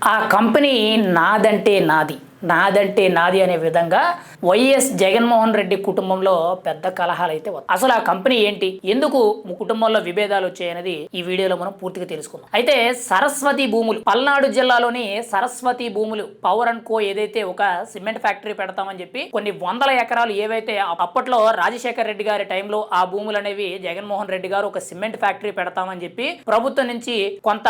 ఆ కంపెనీ నాదంటే నాది నాదంటే నాది అనే విధంగా వైఎస్ జగన్మోహన్ రెడ్డి కుటుంబంలో పెద్ద కలహాలు అయితే అసలు ఆ కంపెనీ ఏంటి, ఎందుకు కుటుంబంలో విభేదాలు వచ్చాయనేది ఈ వీడియోలో మనం పూర్తిగా తెలుసుకుందాం. అయితే సరస్వతి భూములు, పల్నాడు జిల్లాలోని సరస్వతి భూములు పవర్ అండ్ కో ఏదైతే ఒక సిమెంట్ ఫ్యాక్టరీ పెడతామని చెప్పి కొన్ని వందల ఎకరాలు ఏవైతే అప్పట్లో రాజశేఖర్ రెడ్డి గారి టైంలో ఆ భూములు అనేవి జగన్మోహన్ రెడ్డి గారు ఒక సిమెంట్ ఫ్యాక్టరీ పెడతామని చెప్పి ప్రభుత్వం నుంచి కొంత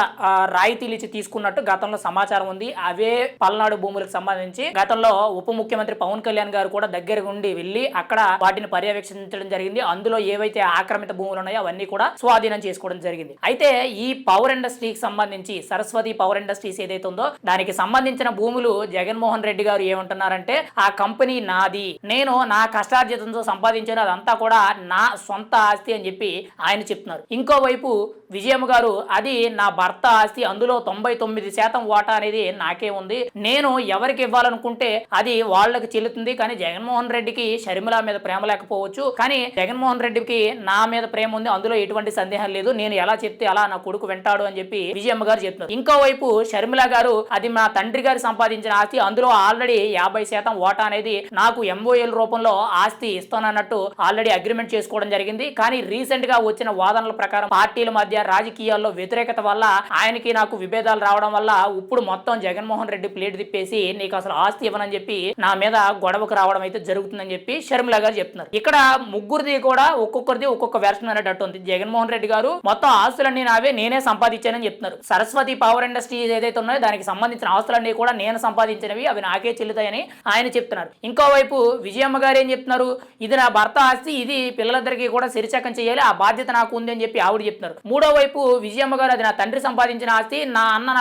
రాయితీలు ఇచ్చి తీసుకున్నట్టు గతంలో సమాచారం ఉంది. అవే పల్నాడు భూములకు సంబంధించి గతంలో ఉప ముఖ్యమంత్రి పవన్ కళ్యాణ్ గారు కూడా దగ్గర ఉండి వెళ్లి అక్కడ వాటిని పర్యవేక్షించడం జరిగింది. అందులో ఏవైతే ఆక్రమిత భూములు ఉన్నాయో అవన్నీ కూడా స్వాధీనం చేసుకోవడం జరిగింది. అయితే ఈ పవర్ ఇండస్ట్రీకి సంబంధించి సరస్వతి పవర్ ఇండస్ట్రీస్ ఏదైతే ఉందో దానికి సంబంధించిన భూములు జగన్మోహన్ రెడ్డి గారు ఏమంటున్నారంటే ఆ కంపెనీ నాది, నేను నా కష్టార్జితంతో సంపాదించాను, అదంతా కూడా నా సొంత ఆస్తి అని చెప్పి ఆయన చెప్తున్నారు. ఇంకోవైపు విజయమ్మ గారు అది నా భర్త ఆస్తి, అందులో 99% వాటా అనేది నాకే ఉంది, నేను ఎవరికి ఇవ్వాలనుకుంటే అది వాళ్ళకి చెల్లుతుంది, కానీ జగన్మోహన్ రెడ్డికి షర్మిల మీద ప్రేమ లేకపోవచ్చు, కానీ జగన్మోహన్ రెడ్డికి నా మీద ప్రేమ ఉంది, అందులో ఎటువంటి సందేహం లేదు, నేను ఎలా చెప్తే అలా నా కొడుకు వింటాడు అని చెప్పి విజయమ్మ గారు చెప్తున్నారు. ఇంకోవైపు షర్మిల గారు అది మా తండ్రి గారు సంపాదించిన ఆస్తి, అందులో ఆల్రెడీ 50% వాటా అనేది నాకు ఎంఓఎల్ రూపంలో ఆస్తి ఇస్తానన్నట్టు ఆల్రెడీ అగ్రిమెంట్ చేసుకోవడం జరిగింది. కానీ రీసెంట్ గా వచ్చిన వాదనల ప్రకారం పార్టీల మధ్య రాజకీయాల్లో వ్యతిరేకత వల్ల ఆయనకి నాకు విభేదాలు రావడం వల్ల ఇప్పుడు మొత్తం జగన్మోహన్ రెడ్డి ప్లేట్ తిప్పేసి నీకు అసలు ఆస్తి ఇవ్వనని చెప్పి నా మీద గొడవకు రావడం అయితే జరుగుతుందని చెప్పి షర్మిల గారు చెప్తున్నారు. ఇక్కడ ముగ్గురిది కూడా ఒక్కొక్కరిది ఒక్కొక్క వెర్షన్ అనేటట్టు ఉంది. జగన్మోహన్ రెడ్డి గారు మొత్తం ఆస్తులన్నీ నావే, నేనే సంపాదించానని చెప్తున్నారు. సరస్వతి పవర్ ఇండస్ట్రీస్ ఏదైతే ఉన్నాయో దానికి సంబంధించిన ఆస్తులన్నీ కూడా నేను సంపాదించినవి, అవి నాకే చెల్లుతాయని ఆయన చెప్తున్నారు. ఇంకోవైపు విజయమ్మ గారు ఏం చెప్తున్నారు, ఇది నా భర్త ఆస్తి, ఇది పిల్లలందరికీ కూడా సిరిచకం చేయాలి, ఆ బాధ్యత నాకు ఉంది అని చెప్పి ఆవిడ చెప్తున్నారు. మూడో వైపు విజయమ్మ గారు అది నా తండ్రి సంపాదించిన ఆస్తి, నా అన్న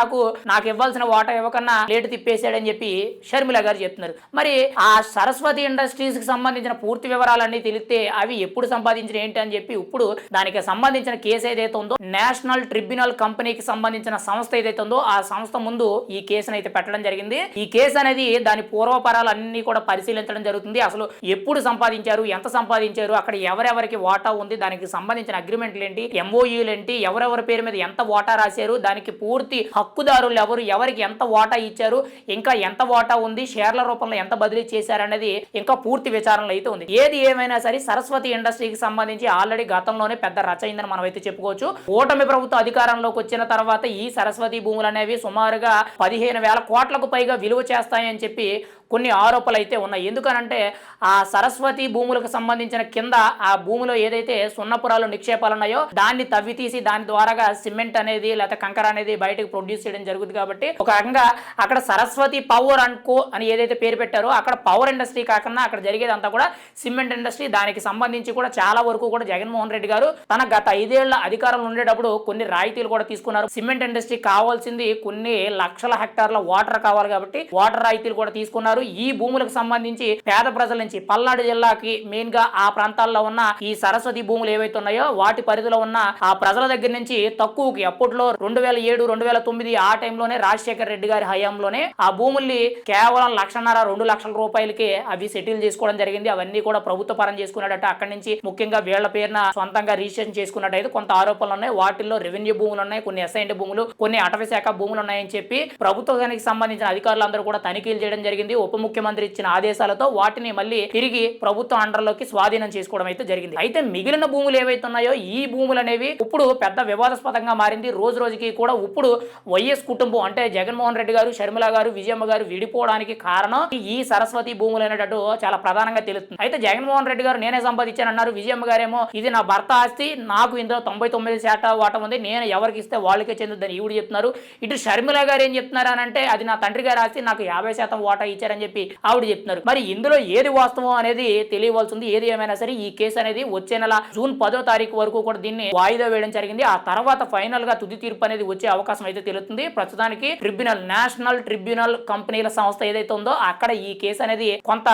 నాకు ఇవ్వాల్సిన వాటా ఇవ్వకన్నా లేటు తిప్పేశాడని చెప్పి షర్మిల గారు చెప్తున్నారు. మరి ఆ సరస్వతి ఇండస్ట్రీస్ కి సంబంధించిన పూర్తి వివరాలన్నీ తెలిస్తే అవి ఎప్పుడు సంపాదించిన ఏంటి అని చెప్పి ఇప్పుడు దానికి సంబంధించిన కేసు ఏదైతే ఉందో నేషనల్ ట్రిబ్యునల్ కంపెనీకి సంబంధించిన సంస్థ ఏదైతే ఉందో ఆ సంస్థ ముందు ఈ కేసును అయితే పెట్టడం జరిగింది. ఈ కేసు అనేది దాని పూర్వపరాలన్నీ కూడా పరిశీలించడం జరుగుతుంది. అసలు ఎప్పుడు సంపాదించారు, ఎంత సంపాదించారు, అక్కడ ఎవరెవరికి వాటా ఉంది, దానికి సంబంధించిన అగ్రిమెంట్లు ఏంటి, ఎంఓయూలు ఏంటి, ఎవరెవరి పేరు మీద ఎంత వాటా రాశారు, దానికి పూర్తి హక్కుదారులు ఎవరు, ఎవరికి ఎంత వాటా ఇచ్చారు, ఇంకా ఎంత వాటా ఉంది, షేర్ల రూపంలో ఎంత బదిలీ చేశారనేది ఇంకా పూర్తి విచారణలో అయితే ఉంది. ఏది ఏమైనా సరే సరస్వతి ఇండస్ట్రీకి సంబంధించి ఆల్రెడీ గతంలోనే పెద్ద రచ అయిందని మనం అయితే చెప్పుకోవచ్చు. కూటమి ప్రభుత్వ అధికారంలోకి వచ్చిన తర్వాత ఈ సరస్వతి భూములు అనేవి సుమారుగా 15,000 కోట్లకు పైగా విలువ చేస్తాయని చెప్పి కొన్ని ఆరోపణలు అయితే ఉన్నాయి. ఎందుకనంటే ఆ సరస్వతి భూములకు సంబంధించిన కింద ఆ భూమిలో ఏదైతే సున్నపురాలు నిక్షేపాలు ఉన్నాయో దాన్ని తవ్వి తీసి దాని ద్వారాగా సిమెంట్ అనేది లేకపోతే కంకర అనేది బయటకు ప్రొడ్యూస్ చేయడం జరుగుతుంది. కాబట్టి ఒక రకంగా అక్కడ సరస్వతి పవర్ అండ్ కో అని ఏదైతే పేరు పెట్టారో అక్కడ పవర్ ఇండస్ట్రీ కాకుండా అక్కడ జరిగేదంతా కూడా సిమెంట్ ఇండస్ట్రీ. దానికి సంబంధించి కూడా చాలా వరకు కూడా జగన్మోహన్ రెడ్డి గారు తన గత 5 ఏళ్ల అధికారంలో ఉండేటప్పుడు కొన్ని రాయితీలు కూడా తీసుకున్నారు. సిమెంట్ ఇండస్ట్రీ కావాల్సింది కొన్ని లక్షల హెక్టార్ల వాటర్ కావాలి కాబట్టి వాటర్ రాయితీలు కూడా తీసుకున్నారు. ఈ భూములకు సంబంధించి పేద ప్రజల నుంచి పల్నాడు జిల్లాకి మెయిన్ గా ఆ ప్రాంతాల్లో ఉన్న ఈ సరస్వతి భూములు ఏవైతే ఉన్నాయో వాటి పరిధిలో ఉన్న ఆ ప్రజల దగ్గర నుంచి తక్కువకి అప్పట్లో 2007, 2009 ఆ టైంలోనే రాజశేఖర్ రెడ్డి గారి హయాంలోనే ఆ భూముల్ని కేవలం 1,50,000-2 లక్షల రూపాయలకి అవి సెటిల్ చేసుకోవడం జరిగింది. అవన్నీ కూడా ప్రభుత్వ పరం చేసుకున్నాడట. అక్కడి నుంచి ముఖ్యంగా వీళ్ల పేరున సొంతంగా రిజిస్ట్రేషన్ చేసుకున్నట్టయితే కొంత ఆరోపణలు ఉన్నాయి. వాటిల్లో రెవెన్యూ భూములు ఉన్నాయి, కొన్ని అసైన్డ్ భూములు, కొన్ని అటవీ శాఖ భూములు ఉన్నాయని చెప్పి ప్రభుత్వానికి సంబంధించిన అధికారులందరూ కూడా తనిఖీలు చేయడం జరిగింది. ఉప ముఖ్యమంత్రి ఇచ్చిన ఆదేశాలతో వాటిని మళ్ళీ తిరిగి ప్రభుత్వ అండర్లోకి స్వాధీనం చేసుకోవడం అయితే జరిగింది. అయితే మిగిలిన భూములు ఏవైతే ఉన్నాయో ఈ భూములు అనేవి ఇప్పుడు పెద్ద వివాదాస్పదంగా మారింది. రోజు రోజుకి కూడా ఇప్పుడు వైఎస్ కుటుంబం అంటే జగన్మోహన్ రెడ్డి గారు, షర్మిల గారు, విజయమ్మ గారు విడిపోవడానికి కారణం ఈ సరస్వతి భూములు అనేటట్టు చాలా ప్రధానంగా తెలుస్తుంది. అయితే జగన్మోహన్ రెడ్డి గారు నేనే సంపాదించానన్నారు, విజయమ్మ గారేమో ఇది నా భర్త ఆస్తి, నాకు ఇందులో 99% వాటం ఉంది, నేను ఎవరికి ఇస్తే వాళ్ళకే చెందుద్దని ఈవిడ చెప్తున్నారు. ఇటు షర్మిల గారు ఏం చెప్తున్నారు అని అంటే అది నా తండ్రి గారి ఆస్తి, నాకు 50% వాటా ఇచ్చారని చెప్పి ఆవిడ చెప్తున్నారు. మరి ఇందులో ఏది వాస్తవం అనేది తెలియవలసింది. ఏది ఏమైనా సరే ఈ కేసు అనేది వచ్చే నెల జూన్ 10వ తారీఖు వరకు కూడా దీన్ని వాయిదా వేయడం జరిగింది. ఆ తర్వాత ఫైనల్ గా తుది తీర్పు అనేది వచ్చే అవకాశం అయితే తెలుస్తుంది. ప్రస్తుతానికి నేషనల్ ట్రిబ్యునల్ కంపెనీల సంస్థ ఏదైతే ఉందో అక్కడ ఈ కేసు అనేది కొంత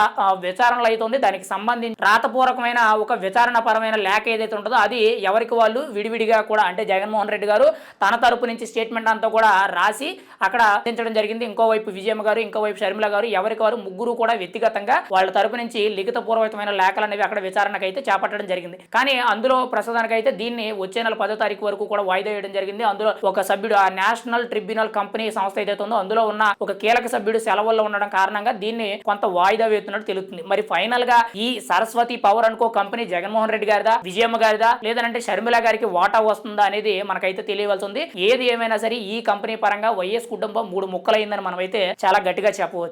విచారణలు అవుతుంది. దానికి సంబంధించి రాతపూర్వకమైన ఒక విచారణ పరమైన లేఖ ఏదైతే ఉంటుందో అది ఎవరికి వాళ్ళు విడివిడిగా కూడా అంటే జగన్మోహన్ రెడ్డి గారు తన తరపు నుంచి స్టేట్మెంట్ అంతా కూడా రాసి అక్కడ అందించడం జరిగింది. ఇంకోవైపు విజయమ్మ గారు, ఇంకోవైపు షర్మిల గారు, ఎవరికి వారు ముగ్గురు కూడా వ్యక్తిగతంగా వాళ్ళ తరపు నుంచి లిఖిత పూర్వకమైన లేఖలు అనేవి అక్కడ విచారణకు అయితే చేపట్టడం జరిగింది. కానీ అందులో ప్రస్తుతానికైతే దీన్ని వచ్చే నెల 10వ తారీఖు వరకు కూడా వాయిదా వేయడం జరిగింది. అందులో ఒక సభ్యుడు ఆ నేషనల్ ట్రిబ్యునల్ కంపెనీ సంస్థ ఏదైతే ఉందో అందులో ఉన్న ఒక కీలక సభ్యుడు సెలవుల్లో ఉండడం కారణంగా దీన్ని కొంత వాయిదా వేస్తున్నట్టు తెలుస్తుంది. మరి ఫైనల్ గా ఈ సరస్వతి పవర్ అనుకో కంపెనీ జగన్మోహన్ రెడ్డి గారిదా, విజయమ్మ గారిదా, లేదంటే షర్మిల గారికి వాటా వస్తుందా అనేది మనకైతే తెలియవలసి ఉంది. ఏది ఏమైనా సరే ఈ కంపెనీ పరంగా వైఎస్ కుటుంబం 3 ముక్కలైందని మనమైతే చాలా గట్టిగా చెప్పవచ్చు.